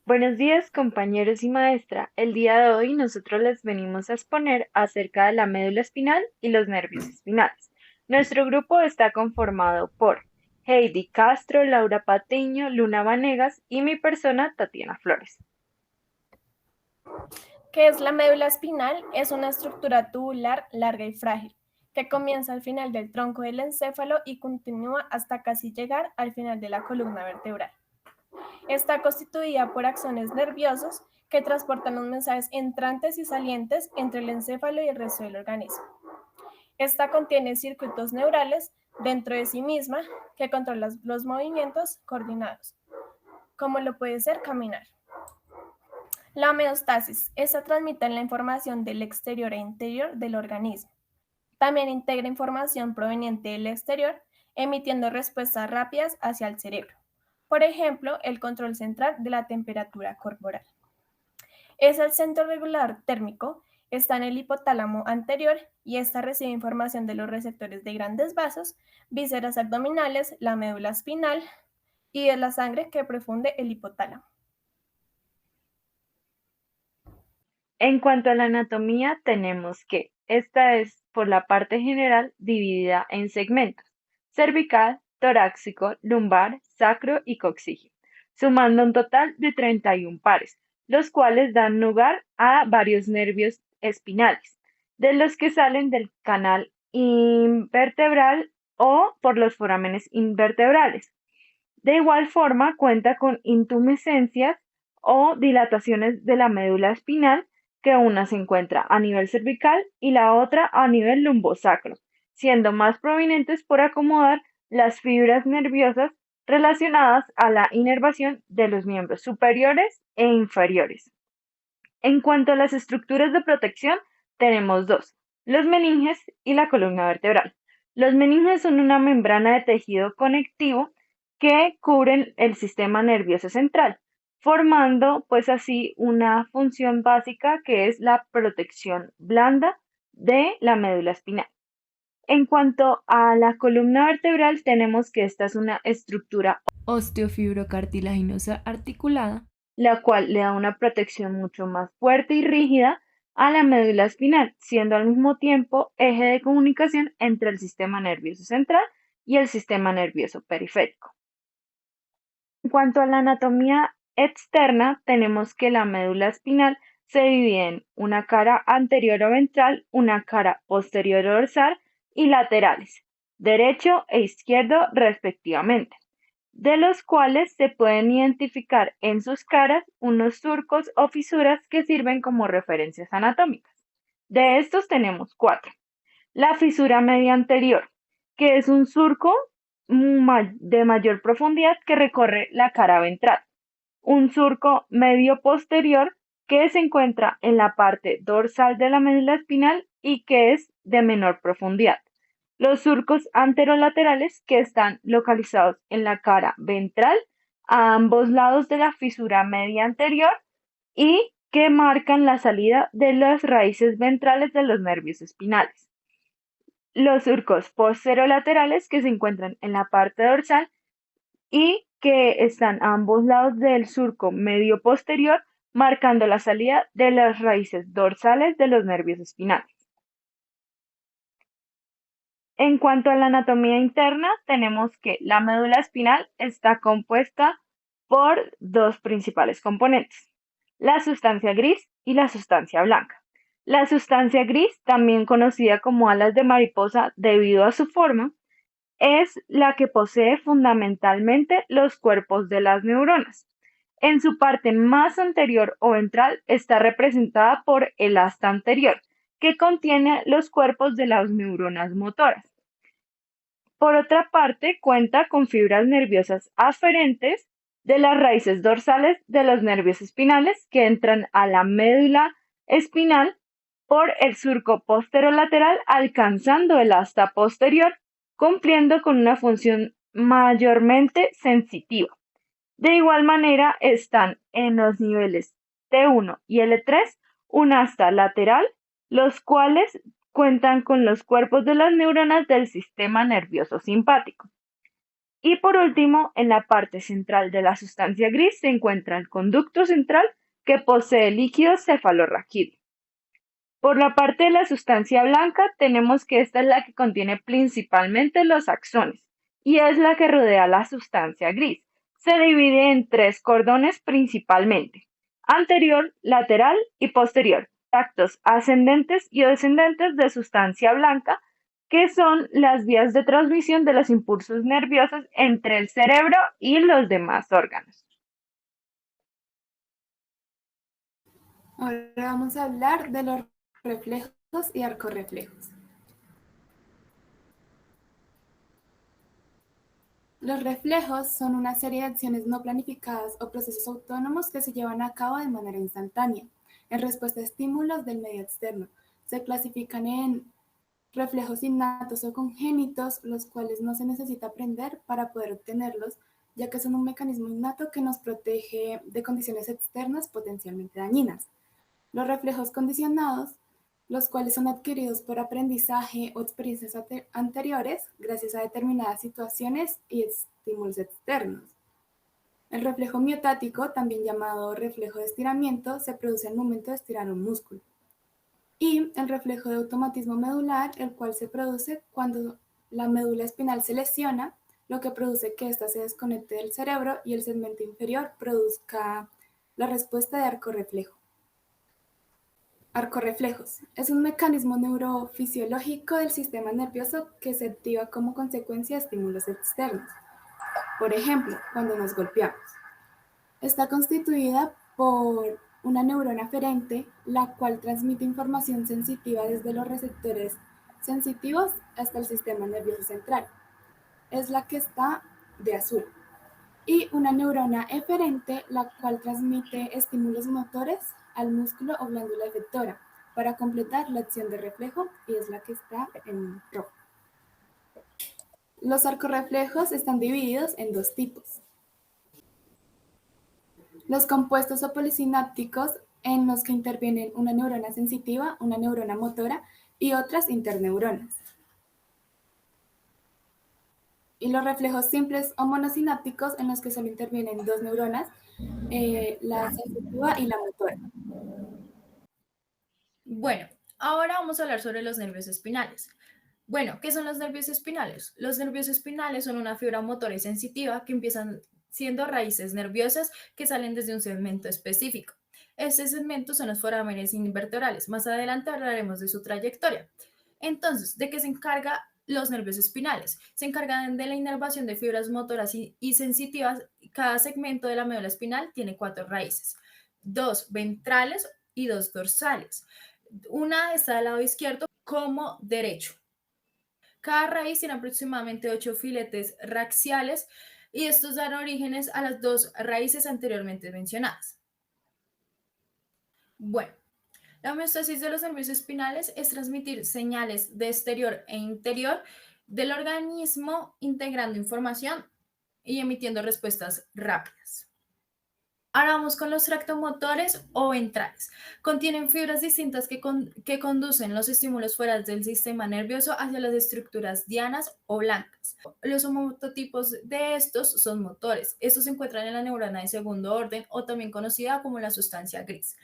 Buenos días, compañeros y maestra. El día de hoy nosotros les venimos a exponer acerca de la médula espinal y los nervios espinales. Nuestro grupo está conformado por Heidi Castro, Laura Patiño, Luna Vanegas y mi persona, Tatiana Flores. ¿Qué es la médula espinal? Es una estructura tubular larga y frágil, que comienza al final del tronco del encéfalo y continúa hasta casi llegar al final de la columna vertebral. Está constituida por axones nerviosos que transportan los mensajes entrantes y salientes entre el encéfalo y el resto del organismo. Esta contiene circuitos neurales dentro de sí misma que controlan los movimientos coordinados, como lo puede ser caminar. La homeostasis. Esta transmite la información del exterior e interior del organismo. También integra información proveniente del exterior, emitiendo respuestas rápidas hacia el cerebro. Por ejemplo, el control central de la temperatura corporal. Es el centro regulador térmico, está en el hipotálamo anterior y esta recibe información de los receptores de grandes vasos, vísceras abdominales, la médula espinal y de la sangre que profunde el hipotálamo. En cuanto a la anatomía, tenemos que esta es por la parte general dividida en segmentos: cervical, torácico, lumbar, sacro y coxígeo, sumando un total de 31 pares, los cuales dan lugar a varios nervios espinales, de los que salen del canal invertebral o por los forámenes invertebrales. De igual forma, cuenta con intumescencias o dilataciones de la médula espinal, que una se encuentra a nivel cervical y la otra a nivel lumbosacro, siendo más prominentes por acomodar las fibras nerviosas relacionadas a la inervación de los miembros superiores e inferiores. En cuanto a las estructuras de protección, tenemos dos: los meninges y la columna vertebral. Los meninges son una membrana de tejido conectivo que cubren el sistema nervioso central, formando pues así una función básica que es la protección blanda de la médula espinal. En cuanto a la columna vertebral, tenemos que esta es una estructura osteofibrocartilaginosa articulada, la cual le da una protección mucho más fuerte y rígida a la médula espinal, siendo al mismo tiempo eje de comunicación entre el sistema nervioso central y el sistema nervioso periférico. En cuanto a la anatomía externa, tenemos que la médula espinal se divide en una cara anterior o ventral, una cara posterior o dorsal y laterales, derecho e izquierdo respectivamente, de los cuales se pueden identificar en sus caras unos surcos o fisuras que sirven como referencias anatómicas. De estos tenemos cuatro: la fisura media anterior, que es un surco de mayor profundidad que recorre la cara ventral; un surco medio posterior que se encuentra en la parte dorsal de la médula espinal y que es de menor profundidad; los surcos anterolaterales, que están localizados en la cara ventral a ambos lados de la fisura media anterior y que marcan la salida de las raíces ventrales de los nervios espinales; los surcos posterolaterales, que se encuentran en la parte dorsal y que están a ambos lados del surco medio posterior, marcando la salida de las raíces dorsales de los nervios espinales. En cuanto a la anatomía interna, tenemos que la médula espinal está compuesta por dos principales componentes: la sustancia gris y la sustancia blanca. La sustancia gris, también conocida como alas de mariposa debido a su forma, es la que posee fundamentalmente los cuerpos de las neuronas. En su parte más anterior o ventral está representada por el asta anterior, que contiene los cuerpos de las neuronas motoras. Por otra parte, cuenta con fibras nerviosas aferentes de las raíces dorsales de los nervios espinales, que entran a la médula espinal por el surco posterolateral, alcanzando el asta posterior, cumpliendo con una función mayormente sensitiva. De igual manera, están en los niveles T1 y L3 un asta lateral, los cuales cuentan con los cuerpos de las neuronas del sistema nervioso simpático. Y por último, en la parte central de la sustancia gris se encuentra el conducto central que posee líquido cefalorraquídeo. Por la parte de la sustancia blanca tenemos que esta es la que contiene principalmente los axones y es la que rodea la sustancia gris. Se divide en tres cordones principalmente: anterior, lateral y posterior, tractos ascendentes y descendentes de sustancia blanca, que son las vías de transmisión de los impulsos nerviosos entre el cerebro y los demás órganos. Ahora vamos a hablar de los reflejos y arcorreflejos. Los reflejos son una serie de acciones no planificadas o procesos autónomos que se llevan a cabo de manera instantánea, en respuesta a estímulos del medio externo. Se clasifican en reflejos innatos o congénitos, los cuales no se necesita aprender para poder obtenerlos, ya que son un mecanismo innato que nos protege de condiciones externas potencialmente dañinas. Los reflejos condicionados, los cuales son adquiridos por aprendizaje o experiencias anteriores gracias a determinadas situaciones y estímulos externos. El reflejo miotático, también llamado reflejo de estiramiento, se produce al momento de estirar un músculo. Y el reflejo de automatismo medular, el cual se produce cuando la médula espinal se lesiona, lo que produce que ésta se desconecte del cerebro y el segmento inferior produzca la respuesta de arcorreflejo. Arcorreflejos. Es un mecanismo neurofisiológico del sistema nervioso que se activa como consecuencia de estímulos externos. Por ejemplo, cuando nos golpeamos. Está constituida por una neurona aferente, la cual transmite información sensitiva desde los receptores sensitivos hasta el sistema nervioso central. Es la que está de azul. Y una neurona eferente, la cual transmite estímulos motores al músculo o glándula efectora para completar la acción de reflejo, y es la que está en rojo. Los arcorreflejos están divididos en dos tipos: los compuestos o polisinápticos, en los que intervienen una neurona sensitiva, una neurona motora y otras interneuronas. Y los reflejos simples o monosinápticos, en los que solo intervienen dos neuronas, la sensitiva y la motora. Bueno, ahora vamos a hablar sobre los nervios espinales. Bueno, ¿qué son los nervios espinales? Los nervios espinales son una fibra motora y sensitiva que empiezan siendo raíces nerviosas que salen desde un segmento específico. Este segmento son los forámenes invertebrales. Más adelante hablaremos de su trayectoria. Entonces, ¿de qué se encarga los nervios espinales? Se encargan de la inervación de fibras motoras y sensitivas. Cada segmento de la médula espinal tiene 4 raíces, 2 ventrales y 2 dorsales. Una está al lado izquierdo como derecho. Cada raíz tiene aproximadamente 8 filetes raxiales y estos dan orígenes a las 2 raíces anteriormente mencionadas. Bueno, la homeostasis de los nervios espinales es transmitir señales de exterior e interior del organismo, integrando información y emitiendo respuestas rápidas. Ahora vamos con los tractomotores o ventrales. Contienen fibras distintas que conducen los estímulos fuera del sistema nervioso hacia las estructuras dianas o blancas. Los homototipos de estos son motores. Estos se encuentran en la neurona de segundo orden, o también conocida como la sustancia gris.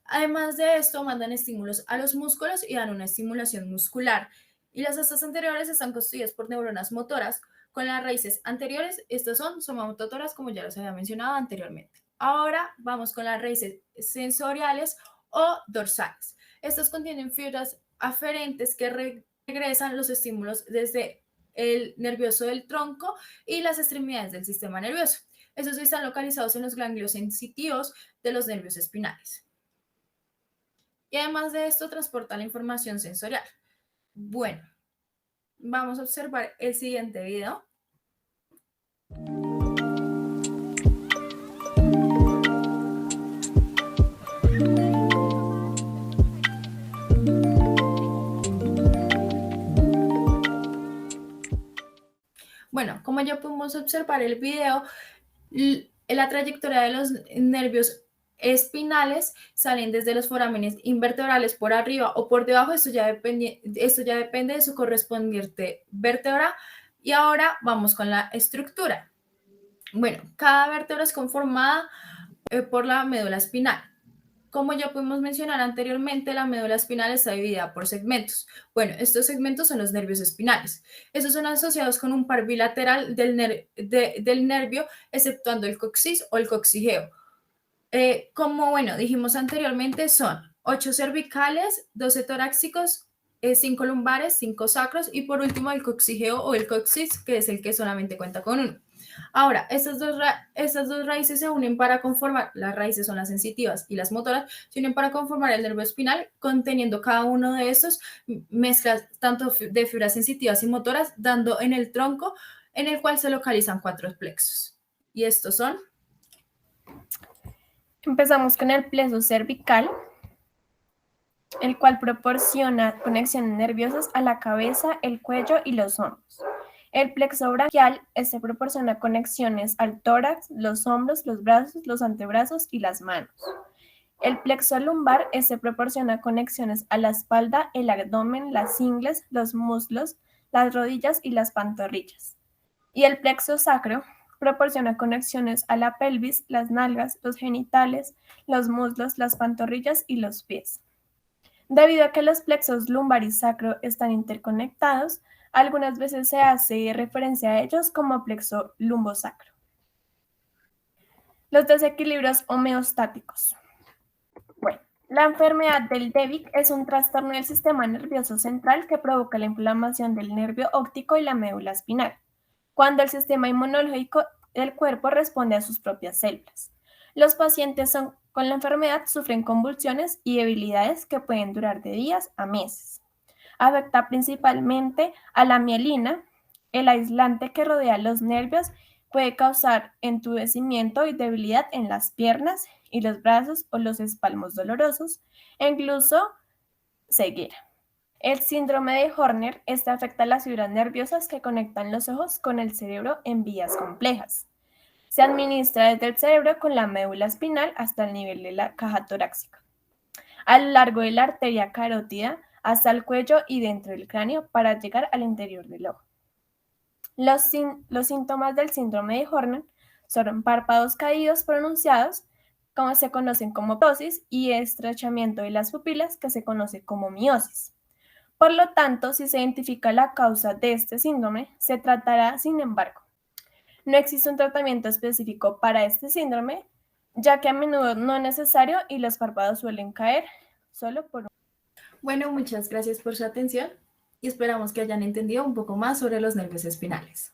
Además de esto, mandan estímulos a los músculos y dan una estimulación muscular. Y las astas anteriores están constituidas por neuronas motoras. Con las raíces anteriores, estas son somamotoras, como ya los había mencionado anteriormente. Ahora vamos con las raíces sensoriales o dorsales. Estas contienen fibras aferentes que regresan los estímulos desde el nervioso del tronco y las extremidades del sistema nervioso. Estos están localizados en los ganglios sensitivos de los nervios espinales. Y además de esto, transporta la información sensorial. Bueno, vamos a observar el siguiente video. Bueno, como ya podemos observar el video, la trayectoria de los nervios espinales salen desde los forámenes invertebrales por arriba o por debajo. Esto ya depende de su correspondiente vértebra Y ahora vamos con la estructura. Bueno, cada vértebra es conformada por la médula espinal. Como ya pudimos mencionar anteriormente, la médula espinal está dividida por segmentos. Bueno, estos segmentos son los nervios espinales. Estos son asociados con un par bilateral del nervio, exceptuando el coxis o el coxigeo. Como bueno, dijimos anteriormente, son 8 cervicales, 12 torácicos, 5 lumbares, 5 sacros y por último el coxigeo o el coxis, que es el que solamente cuenta con uno. Ahora, estas dos raíces se unen para conformar, las raíces son las sensitivas y las motoras, se unen para conformar el nervio espinal, conteniendo cada uno de estos mezclas tanto de fibras sensitivas y motoras, dando en el tronco en el cual se localizan 4 plexos. Y estos son... Empezamos con el plexo cervical, el cual proporciona conexiones nerviosas a la cabeza, el cuello y los hombros. El plexo braquial, este proporciona conexiones al tórax, los hombros, los brazos, los antebrazos y las manos. El plexo lumbar, este proporciona conexiones a la espalda, el abdomen, las ingles, los muslos, las rodillas y las pantorrillas. Y el plexo sacro proporciona conexiones a la pelvis, las nalgas, los genitales, los muslos, las pantorrillas y los pies. Debido a que los plexos lumbar y sacro están interconectados, algunas veces se hace referencia a ellos como plexo lumbosacro. Los desequilibrios homeostáticos. Bueno, la enfermedad del DEBIC es un trastorno del sistema nervioso central que provoca la inflamación del nervio óptico y la médula espinal, cuando el sistema inmunológico del cuerpo responde a sus propias células. Los pacientes con la enfermedad sufren convulsiones y debilidades que pueden durar de días a meses. Afecta principalmente a la mielina, el aislante que rodea los nervios puede causar entumecimiento y debilidad en las piernas y los brazos o los espasmos dolorosos e incluso ceguera. El síndrome de Horner afecta a las fibras nerviosas que conectan los ojos con el cerebro en vías complejas. Se administra desde el cerebro con la médula espinal hasta el nivel de la caja torácica, a lo largo de la arteria carótida hasta el cuello y dentro del cráneo para llegar al interior del ojo. Los síntomas del síndrome de Horner son párpados caídos pronunciados, como se conocen como ptosis, y estrechamiento de las pupilas, que se conoce como miosis. Por lo tanto, si se identifica la causa de este síndrome, se tratará, sin embargo. No existe un tratamiento específico para este síndrome, ya que a menudo no es necesario y los párpados suelen caer solo por un... Bueno, muchas gracias por su atención y esperamos que hayan entendido un poco más sobre los nervios espinales.